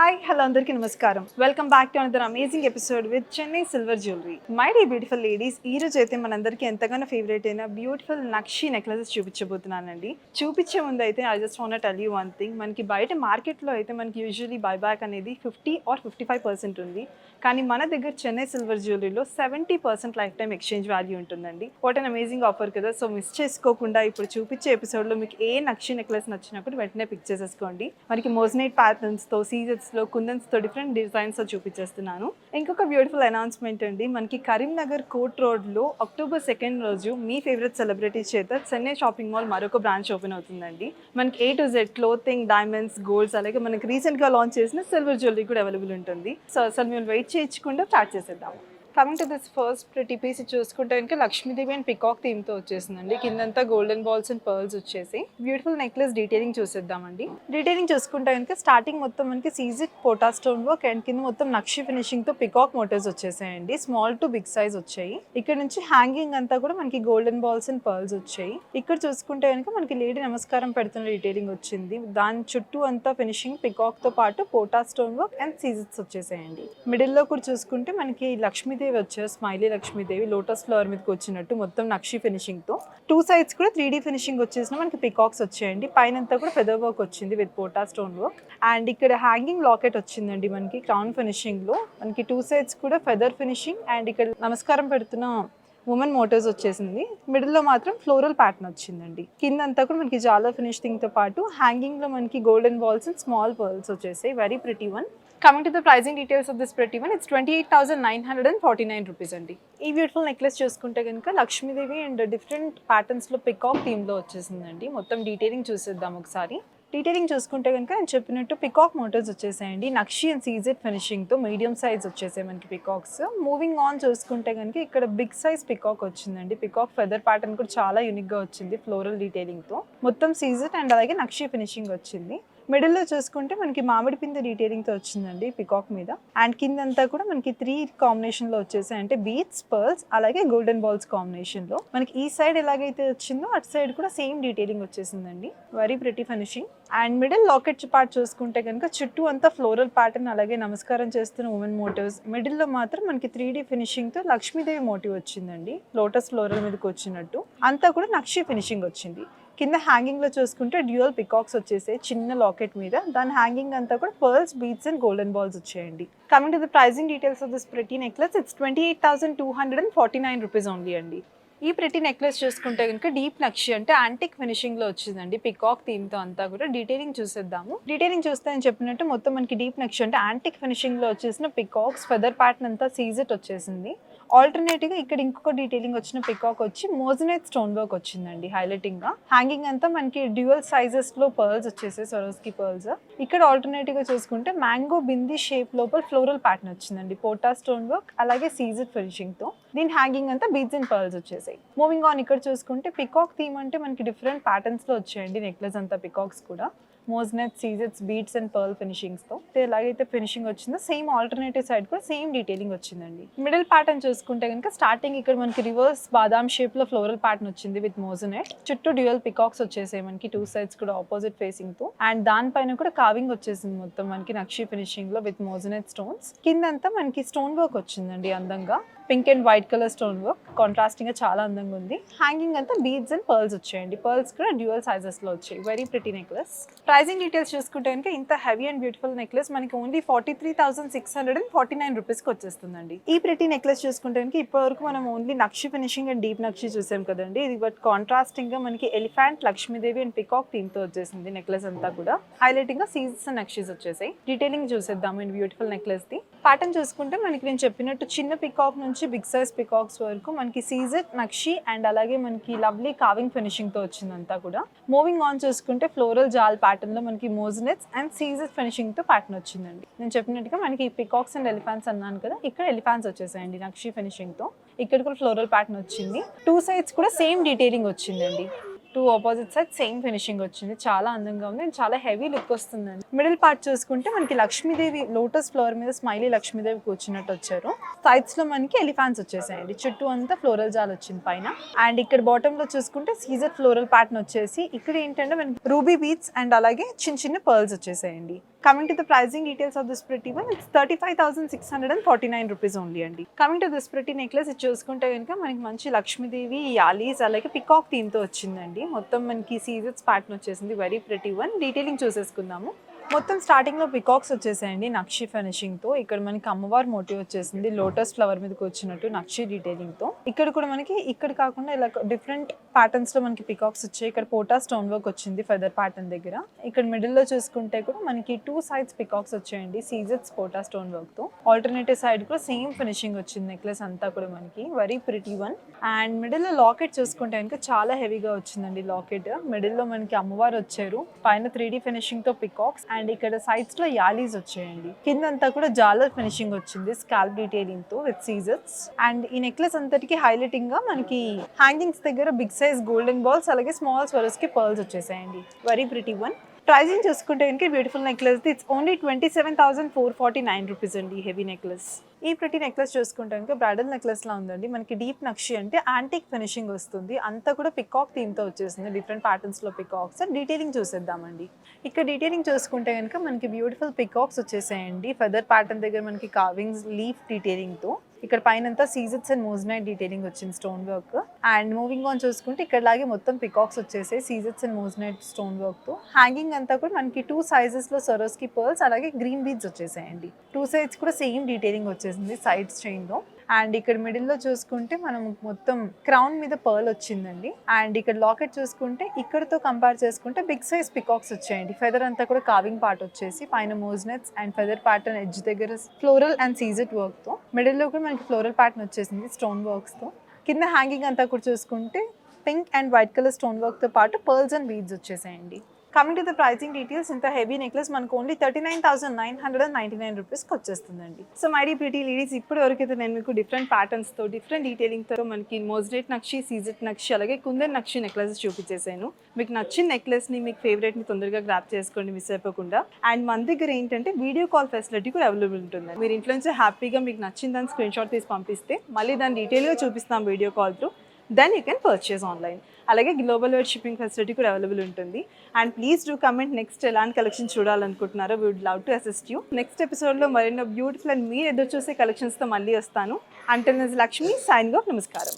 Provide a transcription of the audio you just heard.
Hi hello అందరికీ నమస్కారం. Welcome back to another amazing episode with Chennai silver jewellery. My day beautiful ladies, ఈ రోజు అయితే మనందరికీ ఎంతగానో ఫేవరెట్ అయిన బ్యూటిఫుల్ నక్షి నెక్లెసెస్ చూపించబోతున్నానండి. చూపించే ముందు అయితే I just want tell you one thing. మనకి బయట మార్కెట్లో అయితే మనకి యూజువల్లీ బైబ్యాక్ అనేది 50 or 55% ఉంది. కానీ మన దగ్గర చెన్నై సిల్వర్ జ్యువెలరీలో 70% లైఫ్ టైమ్ ఎక్స్చేంజ్ వాల్యూ ఉంటుందండి. వాట్ అన్ అమేజింగ్ ఆఫర్ కదా. సో మిస్ చేసుకోకుండా ఇప్పుడు చూపించే ఎపిసోడ్లో మీకు ఏ నక్షి నెక్లెస్ నచ్చినప్పుడు వెంటనే పిక్ చేసేసుకోండి. మనకి మోజనైట్ ప్యాటర్న్స్తో, సీజెట్స్లో, కుందన్స్తో డిఫరెంట్ డిజైన్స్తో చూపించేస్తున్నాను. ఇంకొక బ్యూటిఫుల్ అనౌన్స్మెంట్ అండి. మనకి కరీంనగర్ కోర్ట్ రోడ్లో October 2 రోజు మీ ఫేవరెట్ సెలబ్రిటీ చేత చెన్నై షాపింగ్ మాల్ మరొక బ్రాంచ్ ఓపెన్ అవుతుందండి. మనకి A to Z clothing, diamonds, golds, అలాగే మనకి రీసెంట్గా లాంచ్ చేసిన సిల్వర్ జ్యువెలరీ కూడా అవైలబుల్ ఉంటుంది. సో అసలు మేము వెయిట్ చేయించకుండా స్టార్ట్ చేసేద్దాము. Coming to this first pretty piece చూసుకుంటే కనుక లక్ష్మీదేవి అండ్ పికాక్ థీమ్తో వచ్చేసిందండి. కిందంతా గోల్డెన్ బాల్స్ అండ్ పర్ల్స్ వచ్చేసి బ్యూటిఫుల్ నెక్లెస్ డీటెయిలింగ్ చూసేద్దామండి. డీటెయిలింగ్ చూసుకుంటే కనుక స్టార్టింగ్ మొత్తం మనకి సీజిక్ పోటా స్టోన్ వర్క్ అండ్ కింద మొత్తం నక్షి ఫినిషింగ్తో పికాక్ మోటివ్స్ వచ్చేసాయండి. స్మాల్ టు బిగ్ సైజ్ వచ్చాయి. ఇక్కడ నుంచి హ్యాంగింగ్ అంతా కూడా మనకి గోల్డెన్ బాల్స్ అండ్ పర్ల్స్ వచ్చాయి. ఇక్కడ చూసుకుంటే కనుక మనకి లేడీ నమస్కారం పెడుతున్న డీటెయిలింగ్ వచ్చింది. దాని చుట్టూ అంతా ఫినిషింగ్ పికాక్తో పాటు పోటా స్టోన్ వర్క్ అండ్ సీజిక్స్ వచ్చేసాయండి. మిడిల్లో కూడా చూసుకుంటే మనకి లక్ష్మీదేవి వచ్చారు. స్మైలీ లక్ష్మీదేవి లోటస్ ఫ్లవర్ మీదకి వచ్చినట్టు మొత్తం నక్షి ఫినిషింగ్ తో. 2 sides కూడా 3D ఫినిషింగ్ వచ్చేసిన మనకి పికాక్స్ వచ్చాయండి. పైన అంతా కూడా ఫెదర్ వర్క్ వచ్చింది విత్ పోటా స్టోన్ వర్క్. అండ్ ఇక్కడ హ్యాంగింగ్ లాకెట్ వచ్చిందండి మనకి క్రౌన్ ఫినిషింగ్ లో. మనకి 2 sides కూడా ఫెదర్ ఫినిషింగ్ అండ్ ఇక్కడ నమస్కారం పెడుతున్న ఉమెన్ మోటివ్స్ వచ్చేసింది. మిడిల్లో మాత్రం ఫ్లోరల్ ప్యాటర్న్ వచ్చిందండి. కింద అంతా కూడా మనకి జాలా ఫినిషింగ్ తో పాటు హ్యాంగింగ్ లో మనకి golden balls and small pearls వచ్చేసాయి. Very pretty one. Coming to the pricing details of this pretty one, it's 28,949 rupees అండి. ఈ బ్యూటిఫుల్ నెక్లెస్ చూసుకుంటే కనుక లక్ష్మీదేవి అండ్ డిఫరెంట్ ప్యాటర్న్స్లో పికాక్ థీమ్లో వచ్చేసిందండి. మొత్తం డీటెయిలింగ్ చూసేద్దాం ఒకసారి. డీటెయిలింగ్ చూసుకుంటే కనుక నేను చెప్పినట్టు పికాక్ మోటివ్స్ వచ్చేసాయండి. నక్షి అండ్ సీజెడ్ ఫినిషింగ్తో మీడియం సైజ్ వచ్చేసాయి మనకి పికాక్స్. మూవింగ్ ఆన్ చూసుకుంటే కనుక ఇక్కడ బిగ్ సైజ్ పికాక్ వచ్చిందండి. పికాక్ ఫెదర్ ప్యాటర్న్ కూడా చాలా యూనిక్గా వచ్చింది ఫ్లోరల్ డీటెయిలింగ్తో. మొత్తం సీజెడ్ అండ్ అలాగే నక్షి ఫినిషింగ్ వచ్చింది. మిడిల్లో చూసుకుంటే మనకి మామిడి పిండి డీటెయిలింగ్తో వచ్చిందండి పికాక్ మీద. అండ్ కిందంతా కూడా మనకి 3 కాంబినేషన్లో వచ్చేసాయి. అంటే బీట్స్, పర్ల్స్, అలాగే గోల్డెన్ బాల్స్ కాంబినేషన్లో. మనకి ఈ సైడ్ ఎలాగైతే వచ్చిందో అటు సైడ్ కూడా సేమ్ డీటెయిలింగ్ వచ్చేసిందండి. Very pretty finishing. And middle locket part చూసుకుంటే కనుక చుట్టూ అంతా ఫ్లోరల్ ప్యాటర్న్, అలాగే నమస్కారం చేస్తున్న ఉమెన్ మోటివ్స్. మిడిల్లో మాత్రం మనకి 3D ఫినిషింగ్తో లక్ష్మీదేవి మోటివ్ వచ్చిందండి. లోటస్ ఫ్లోరల్ మీదకి వచ్చినట్టు. అంతా కూడా నక్షి ఫినిషింగ్ వచ్చింది. కింద హ్యాంగింగ్ లో చూసుకుంటే డ్యూయల్ పికాక్స్ వచ్చేసాయి చిన్న లాకెట్ మీద. దాని హ్యాంగింగ్ అంతా కూడా pearls, beads and golden balls వచ్చాయండి. Coming to the pricing details of this pretty necklace, it's 28,249 rupees only అండి. ఈ ప్రిటీ నెక్లెస్ చూసుకుంటే కనుక డీప్ నక్షి అంటే యాంటిక్ ఫినిషింగ్ లో వచ్చిందండి. పికాక్ థీమ్ తో అంతా కూడా డీటెయిలింగ్ చూసేద్దాము. డీటెయిలింగ్ చూస్తే అని చెప్పినట్టు మొత్తం మనకి డీప్ నక్షి అంటే యాంటిక్ ఫినిషింగ్ లో వచ్చేసిన పికాక్స్, ఫెదర్ ప్యాటర్న్ అంతా సీజెట్ వచ్చేసింది. ఆల్టర్నేటివ్ గా ఇక్కడ ఇంకొక డీటెయిలింగ్ వచ్చిన పికాక్ వచ్చి మోజనైట్ స్టోన్ వర్క్ వచ్చిందండి హైలైటింగ్ గా. హ్యాంగింగ్ అంతా మనకి డ్యూయల్ సైజెస్ లో పర్ల్స్ వచ్చేసాయి, సరోస్కి పర్ల్స్. ఇక్కడ ఆల్టర్నేటివ్ గా చూసుకుంటే మ్యాంగో బింది షేప్ లోపల ఫ్లోరల్ ప్యాటర్న్ వచ్చిందండి. పోటా స్టోన్ వర్క్ అలాగే సీజెడ్ ఫినిషింగ్ తో. దీని హ్యాంగింగ్ అంతా బీడ్స్ అండ్ పర్ల్స్ వచ్చేసాయి. మూవింగ్ ఆన్ ఇక్కడ చూసుకుంటే పికాక్ థీమ్ అంటే మనకి డిఫరెంట్ ప్యాటర్న్స్ లో వచ్చాయండి నెక్లెస్ అంతా పికాక్స్ కూడా. మోజ్నెట్, సీజెట్స్, బీడ్స్ అండ్ పర్ల్ ఫినిషింగ్స్తో ఎలాగైతే ఫినిషింగ్ వచ్చిందో సేమ్ ఆల్టర్నేటివ్ సైడ్ కూడా సేమ్ డీటెయిలింగ్ వచ్చిందండి. మిడిల్ ప్యాటర్న్ చూసుకుంటే కనుక స్టార్టింగ్ ఇక్కడ మనకి రివర్స్ బాదాం షేప్ లో ఫ్లోరల్ ప్యాటర్న్ వచ్చింది విత్ మోజనెట్. చుట్టూ డ్యూయల్ పికాక్స్ వచ్చేసాయి మనకి 2 sides కూడా ఆపోజిట్ ఫేసింగ్ తో. అండ్ దానిపైన కూడా కావింగ్ వచ్చేసింది మొత్తం మనకి నక్షి ఫినిషింగ్ లో విత్ మోజనెట్ స్టోన్స్. కిందంతా మనకి స్టోన్ వర్క్ వచ్చిందండి అందంగా. Pink and white colour stone work contrasting గా చాలా అందంగా ఉంది. హ్యాంగింగ్ అంతా బీడ్స్ అండ్ పర్ల్స్ వచ్చాయండి. పర్ల్స్ కూడా డ్యూయల్ సైజెస్ లో వచ్చాయి. Very pretty necklace. Pricing details చూసుకుంటే కనుక ఇంత హెవీ అండ్ బ్యూటిఫుల్ నెక్లెస్ మనకి ఓన్లీ 43,649 రూపీస్ కి వచ్చేస్తుందండి. ఈ ప్రిటీ నెక్లెస్ చూసుకుంటే కనుక ఇప్పటి వరకు మనం ఓన్లీ నక్షి ఫినిషింగ్ అండ్ డీప్ నక్షి చూసాం కదండి. ఇది బట్ కాంట్రాస్టింగ్ గా మనకి elephant, Lakshmidevi and peacock theme తో వచ్చేసింది నెక్లెస్ అంతా కూడా. హైలైటింగ్ గా సీజెస్ అండ్ నక్షీస్ వచ్చేసాయి. డీటెయిలింగ్ చూసేద్దాం ఈ బ్యూటిఫుల్ నెక్లెస్ ది. ప్యాటర్న్ చూసుకుంటే మనకి నేను చెప్పినట్టు చిన్న పికాక్ నుంచి బిగ్ సైజ్ పికాక్స్ వరకు మనకి సీజెడ్, నక్షి అండ్ అలాగే మనకి లవ్లీ కావింగ్ ఫినిషింగ్ తో వచ్చిందంతా కూడా. మూవింగ్ ఆన్ చూసుకుంటే ఫ్లోరల్ జాల్ ప్యాటర్న్ లో మనకి మోజనెట్స్ అండ్ సీజెడ్ ఫినిషింగ్ తో ప్యాటర్న్ వచ్చిందండి. నేను చెప్పినట్టుగా మనకి పికాక్స్ అండ్ ఎలిఫెంట్స్ అన్నాను కదా, ఇక్కడ ఎలిఫెంట్స్ వచ్చేసాయండి నక్షి ఫినిషింగ్ తో. ఇక్కడ కూడా ఫ్లోరల్ ప్యాటర్న్ వచ్చింది. 2 sides కూడా సేమ్ డీటెయిలింగ్ వచ్చిందండి. 2 opposite sides సేమ్ ఫినిషింగ్ వచ్చింది. చాలా అందంగా ఉంది అండ్ చాలా హెవీ లుక్ వస్తుందండి. మిడిల్ పార్ట్ చూసుకుంటే మనకి లక్ష్మీదేవి లోటస్ ఫ్లవర్ మీద స్మైలీ లక్ష్మీదేవి కూర్చున్నట్టు వచ్చారు. సైడ్స్ లో మనకి ఎలిఫెంట్స్ వచ్చేసాయండి. చుట్టూ అంతా ఫ్లోరల్ జాల్ వచ్చింది పైన. అండ్ ఇక్కడ బాటమ్ లో చూసుకుంటే సీజర్ ఫ్లోరల్ ప్యాటర్న్ వచ్చేసి ఇక్కడ ఏంటంటే మనకి రూబీ బీడ్స్ అండ్ అలాగే చిన్న చిన్న pearls వచ్చేసాయండి. Coming to the pricing details of this pretty one, it's 35,649 rupees only అండి. Coming to this pretty necklace, ఇది చూసుకుంటే కనుక మనకి మంచి లక్ష్మీదేవి యాలీస్ అలాగే పికాక్ థీమ్తో వచ్చిందండి. మొత్తం మనకి సీజెట్స్ ప్యాటర్న్ వచ్చేసింది. Very pretty one. డీటెయిలింగ్ చూసేసుకుందాము. మొత్తం స్టార్టింగ్లో పికాక్స్ వచ్చేసాయండి నక్షి ఫినిషింగ్తో. ఇక్కడ మనకి అమ్మవారి మోటివ్ వచ్చేసింది లోటస్ ఫ్లవర్ మీదకి వచ్చినట్టు నక్షి డీటెయిలింగ్తో. ఇక్కడ కూడా మనకి ఇక్కడ కాకుండా ఇలా డిఫరెంట్ ప్యాటర్న్స్లో మనకి పికాక్స్ వచ్చాయి. ఇక్కడ పోటా స్టోన్ వర్క్ వచ్చింది ఫెదర్ ప్యాటర్న్ దగ్గర. ఇక్కడ మిడిల్లో చూసుకుంటే కూడా మనకి 2 sides పికాక్స్ వచ్చాయండి సీజెట్స్ పోటా స్టోన్ వర్క్తో. ఆల్టర్నేటివ్ సైడ్ కూడా సేమ్ ఫినిషింగ్ వచ్చింది నెక్లెస్ అంతా కూడా మనకి. Very pretty one. అండ్ మిడిల్లో లాకెట్ చూసుకుంటే కనుక చాలా హెవీగా వచ్చిందండి లాకెట్. మిడిల్లో మనకి అమ్మవారు వచ్చారు, పైన 3D ఫినిషింగ్తో పికాక్స్ అండ్ ఇక్కడ సైడ్స్ లో యాలీస్ వచ్చాయండి. కిందంతా కూడా జాలర్ ఫినిషింగ్ వచ్చింది స్కాల్ప్ డీటెయిలింగ్ తో విత్ సీజర్స్. అండ్ ఈ నెక్లెస్ అంతటికి హైలైటింగ్ గా మనకి హ్యాంగింగ్స్ దగ్గర బిగ్ సైజ్ గోల్డెన్ బాల్స్ అలాగే స్మాల్ స్వరస్ కి పర్ల్స్ వచ్చేసాయండి. Very pretty one. ప్రైజింగ్ చూసుకుంటే కనుక beautiful necklace it's only 27,449 rupees అండి. Heavy necklace. ఈ ప్రతి నెక్లెస్ చూసుకుంటే కనుక బ్రైడల్ నెక్లెస్ లా ఉందండి. మనకి డీప్ నక్షి అంటే యాంటిక్ ఫినిషింగ్ వస్తుంది. అంతా కూడా పికాక్ థీమ్ తో వచ్చేసింది. డిఫరెంట్ ప్యాటర్న్స్ లో పికాక్స్. డీటెయిలింగ్ చూసేద్దామండి. ఇక్కడ డీటెయిలింగ్ చూసుకుంటే కనుక మనకి బ్యూటిఫుల్ పికాక్స్ వచ్చేసాయండి. ఫెదర్ ప్యాటర్న్ దగ్గర మనకి కార్వింగ్స్ లీఫ్ డీటెయిలింగ్ తో. ఇక్కడ పైనంతా సీజెట్స్ అండ్ మోజనైట్ డీటెయిలింగ్ వచ్చింది stone work. And moving on చూసుకుంటే ఇక్కడ లాగే మొత్తం పికాక్స్ వచ్చేసాయి సీజెట్స్ అండ్ మోజనైట్ స్టోన్ వర్క్ తో. హ్యాంగింగ్ అంతా కూడా మనకి 2 sizes లో సరోస్కి పర్ల్స్ అలాగే గ్రీన్ బీడ్స్ వచ్చేసాయండి. 2 sides కూడా సేమ్ డీటెయిలింగ్ వచ్చేసింది సైడ్స్ చైన్ లో. అండ్ ఇక్కడ మిడిల్ లో చూసుకుంటే మనం మొత్తం క్రౌన్ మీద పర్ల్ వచ్చిందండి. అండ్ ఇక్కడ లాకెట్ చూసుకుంటే ఇక్కడతో కంపేర్ చేసుకుంటే బిగ్ సైజ్ పికాక్స్ వచ్చాయండి. ఫెదర్ అంతా కూడా కార్వింగ్ పార్ట్ వచ్చేసి పైన మోజ్నెట్స్ అండ్ ఫెదర్ ప్యాటర్న్ ఎడ్జ్ దగ్గర ఫ్లోరల్ అండ్ సీజెట్ వర్క్ తో. మిడిల్ లో కూడా మనకి ఫ్లోరల్ ప్యాటర్న్ వచ్చేసింది స్టోన్ వర్క్స్ తో. కింద హ్యాంగింగ్ అంతా కూడా చూసుకుంటే pink and white colour stone work తో పాటు పర్ల్స్ అండ్ బీడ్స్ వచ్చేసాయండి. Coming to the pricing details, ఇంత హెవీ నెక్లెస్ మనకు ఓన్లీ 39,999 రూపీస్కి వచ్చేస్తుందండి. సో మై డీ ప్రిటీ లేడీస్, ఇప్పటి వరకు అయితే నేను మీకు డిఫరెంట్ ప్యాటర్న్స్తో డిఫరెంట్ డీటెయిలింగ్తో మనకి మోజ్నెట్ నక్షి, సీజెట్ నక్షి అలాగే కుందన్ నక్షి నెక్లెసెస్ చూపించేసాను. మీకు నచ్చిన నెక్లెస్ని మీకు ఫేవరెట్ని తొందరగా గ్రాప్ చేసుకోండి మిస్ అయిపోకుండా. అండ్ మన దగ్గర ఏంటంటే వీడియో కాల్ ఫెసిలిటీ కూడా అవైలబుల్ ఉంటుంది. మీరు ఇంట్లో నుంచి హ్యాపీగా మీకు నచ్చిన దాన్ని స్క్రీన్ షాట్ తీసి పంపిస్తే మళ్ళీ దాన్ని డీటెయిల్గా చూపిస్తాం video call through. Then you can purchase online. అలాగే గ్లోబల్ వైడ్ షిప్పింగ్ ఫెసిలిటీ కూడా అవైలబుల్ ఉంటుంది. And please do comment next ఎలాంటి కలెక్షన్ చూడాలనుకుంటున్నారో. We would love to assist you. Next ఎపిసోడ్లో మరెన్నో బ్యూటిఫుల్ అండ్ మీరు ఎదురు చూసే కలెక్షన్స్తో మళ్ళీ వస్తాను. Until this Lakshmi signing off. నమస్కారం.